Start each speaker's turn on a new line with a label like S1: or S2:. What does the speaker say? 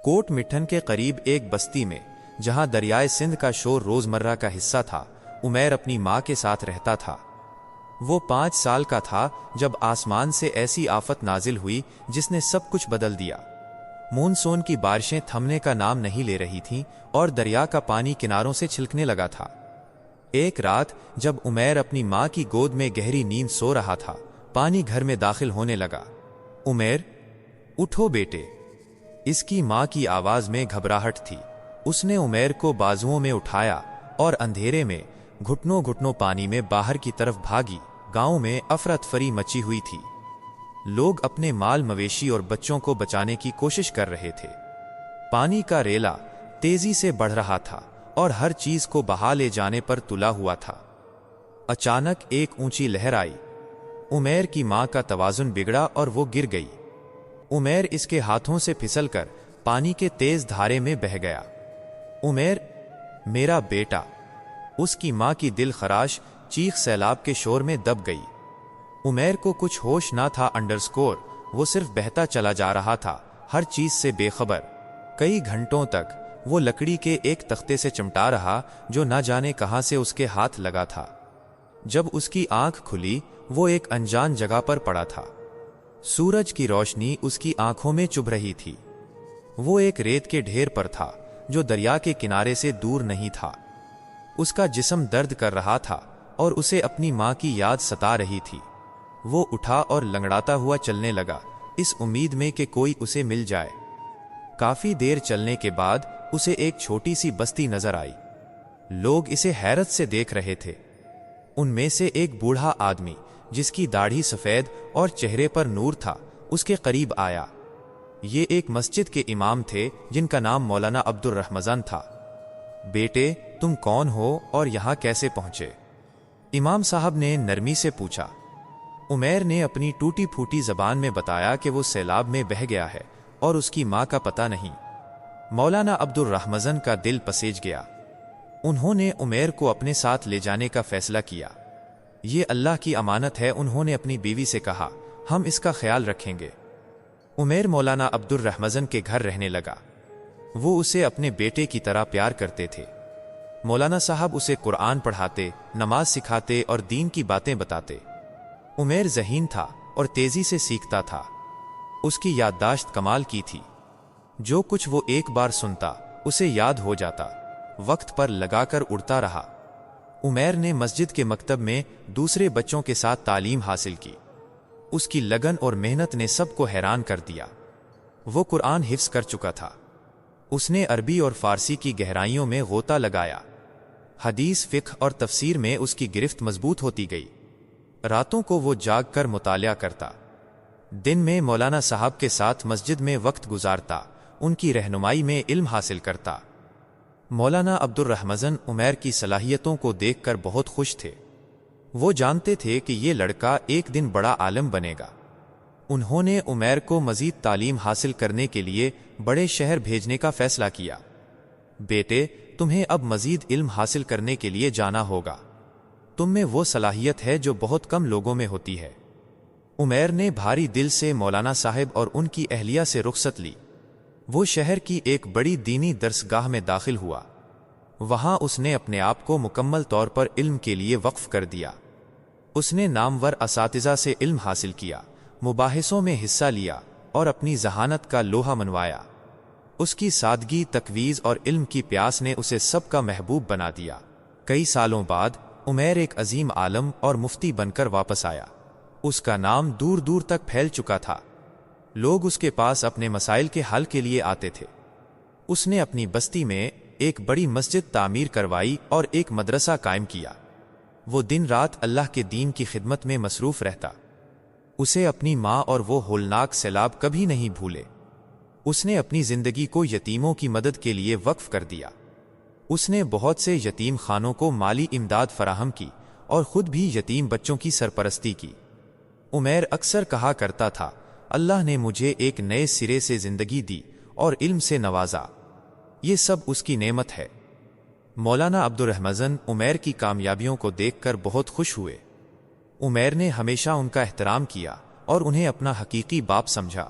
S1: کوٹ مٹھن کے قریب ایک بستی میں، جہاں دریائے سندھ کا شور روزمرہ کا حصہ تھا، عمیر اپنی ماں کے ساتھ رہتا تھا۔ وہ 5 سال کا تھا جب آسمان سے ایسی آفت نازل ہوئی جس نے سب کچھ بدل دیا۔ مونسون کی بارشیں تھمنے کا نام نہیں لے رہی تھیں اور دریا کا پانی کناروں سے چھلکنے لگا تھا۔ ایک رات جب عمیر اپنی ماں کی گود میں گہری نیند سو رہا تھا، پانی گھر میں داخل ہونے لگا۔ عمیر، اٹھو بیٹے۔ اس کی ماں کی آواز میں گھبراہٹ تھی۔ اس نے عمیر کو بازوؤں میں اٹھایا اور اندھیرے میں گھٹنوں گھٹنوں پانی میں باہر کی طرف بھاگی۔ گاؤں میں افراتفری مچی ہوئی تھی۔ لوگ اپنے مال مویشی اور بچوں کو بچانے کی کوشش کر رہے تھے۔ پانی کا ریلا تیزی سے بڑھ رہا تھا اور ہر چیز کو بہا لے جانے پر تلا ہوا تھا۔ اچانک ایک اونچی لہر آئی۔ عمیر کی ماں کا توازن بگڑا اور وہ گر گئی۔ عمیر اس کے ہاتھوں سے پھسل کر پانی کے تیز دھارے میں بہہ گیا۔ عمیر، میرا بیٹا! اس کی ماں کی دل خراش چیخ سیلاب کے شور میں دب گئی۔ عمیر کو کچھ ہوش نہ تھا، وہ صرف بہتا چلا جا رہا تھا، ہر چیز سے بے خبر۔ کئی گھنٹوں تک وہ لکڑی کے ایک تختے سے چمٹا رہا جو نہ جانے کہاں سے اس کے ہاتھ لگا تھا۔ جب اس کی آنکھ کھلی، وہ ایک انجان جگہ پر پڑا تھا۔ سورج کی روشنی اس کی آنکھوں میں چبھ رہی تھی۔ وہ ایک ریت کے ڈھیر پر تھا جو دریا کے کنارے سے دور نہیں تھا۔ اس کا جسم درد کر رہا تھا اور اسے اپنی ماں کی یاد ستا رہی تھی۔ وہ اٹھا اور لنگڑاتا ہوا چلنے لگا، اس امید میں کہ کوئی اسے مل جائے۔ کافی دیر چلنے کے بعد اسے ایک چھوٹی سی بستی نظر آئی۔ لوگ اسے حیرت سے دیکھ رہے تھے۔ ان میں سے ایک بوڑھا آدمی جس کی داڑھی سفید اور چہرے پر نور تھا، اس کے قریب آیا۔ یہ ایک مسجد کے امام تھے جن کا نام مولانا عبد الرحمن تھا۔ بیٹے، تم کون ہو اور یہاں کیسے پہنچے؟ امام صاحب نے نرمی سے پوچھا۔ عمیر نے اپنی ٹوٹی پھوٹی زبان میں بتایا کہ وہ سیلاب میں بہہ گیا ہے اور اس کی ماں کا پتہ نہیں۔ مولانا عبد الرحمن کا دل پسیج گیا۔ انہوں نے عمیر کو اپنے ساتھ لے جانے کا فیصلہ کیا۔ یہ اللہ کی امانت ہے، انہوں نے اپنی بیوی سے کہا، ہم اس کا خیال رکھیں گے۔ عمیر مولانا عبد الرحمن کے گھر رہنے لگا۔ وہ اسے اپنے بیٹے کی طرح پیار کرتے تھے۔ مولانا صاحب اسے قرآن پڑھاتے، نماز سکھاتے اور دین کی باتیں بتاتے۔ عمیر ذہین تھا اور تیزی سے سیکھتا تھا۔ اس کی یادداشت کمال کی تھی۔ جو کچھ وہ ایک بار سنتا اسے یاد ہو جاتا۔ وقت پر لگا کر اڑتا رہا۔ عمیر نے مسجد کے مکتب میں دوسرے بچوں کے ساتھ تعلیم حاصل کی۔ اس کی لگن اور محنت نے سب کو حیران کر دیا۔ وہ قرآن حفظ کر چکا تھا۔ اس نے عربی اور فارسی کی گہرائیوں میں غوطہ لگایا۔ حدیث، فقہ اور تفسیر میں اس کی گرفت مضبوط ہوتی گئی۔ راتوں کو وہ جاگ کر مطالعہ کرتا۔ دن میں مولانا صاحب کے ساتھ مسجد میں وقت گزارتا، ان کی رہنمائی میں علم حاصل کرتا۔ مولانا عبد الرحمن عمیر کی صلاحیتوں کو دیکھ کر بہت خوش تھے۔ وہ جانتے تھے کہ یہ لڑکا ایک دن بڑا عالم بنے گا۔ انہوں نے عمیر کو مزید تعلیم حاصل کرنے کے لیے بڑے شہر بھیجنے کا فیصلہ کیا۔ بیٹے، تمہیں اب مزید علم حاصل کرنے کے لیے جانا ہوگا۔ تم میں وہ صلاحیت ہے جو بہت کم لوگوں میں ہوتی ہے۔ عمیر نے بھاری دل سے مولانا صاحب اور ان کی اہلیہ سے رخصت لی۔ وہ شہر کی ایک بڑی دینی درسگاہ میں داخل ہوا۔ وہاں اس نے اپنے آپ کو مکمل طور پر علم کے لیے وقف کر دیا۔ اس نے نامور اساتذہ سے علم حاصل کیا، مباحثوں میں حصہ لیا اور اپنی ذہانت کا لوہا منوایا۔ اس کی سادگی، تقویز اور علم کی پیاس نے اسے سب کا محبوب بنا دیا۔ کئی سالوں بعد عمیر ایک عظیم عالم اور مفتی بن کر واپس آیا۔ اس کا نام دور دور تک پھیل چکا تھا۔ لوگ اس کے پاس اپنے مسائل کے حل کے لیے آتے تھے۔ اس نے اپنی بستی میں ایک بڑی مسجد تعمیر کروائی اور ایک مدرسہ قائم کیا۔ وہ دن رات اللہ کے دین کی خدمت میں مصروف رہتا۔ اسے اپنی ماں اور وہ ہولناک سیلاب کبھی نہیں بھولے۔ اس نے اپنی زندگی کو یتیموں کی مدد کے لیے وقف کر دیا۔ اس نے بہت سے یتیم خانوں کو مالی امداد فراہم کی اور خود بھی یتیم بچوں کی سرپرستی کی۔ عمیر اکثر کہا کرتا تھا، اللہ نے مجھے ایک نئے سرے سے زندگی دی اور علم سے نوازا۔ یہ سب اس کی نعمت ہے۔ مولانا عبد الرحمن عمیر کی کامیابیوں کو دیکھ کر بہت خوش ہوئے۔ عمیر نے ہمیشہ ان کا احترام کیا اور انہیں اپنا حقیقی باپ سمجھا۔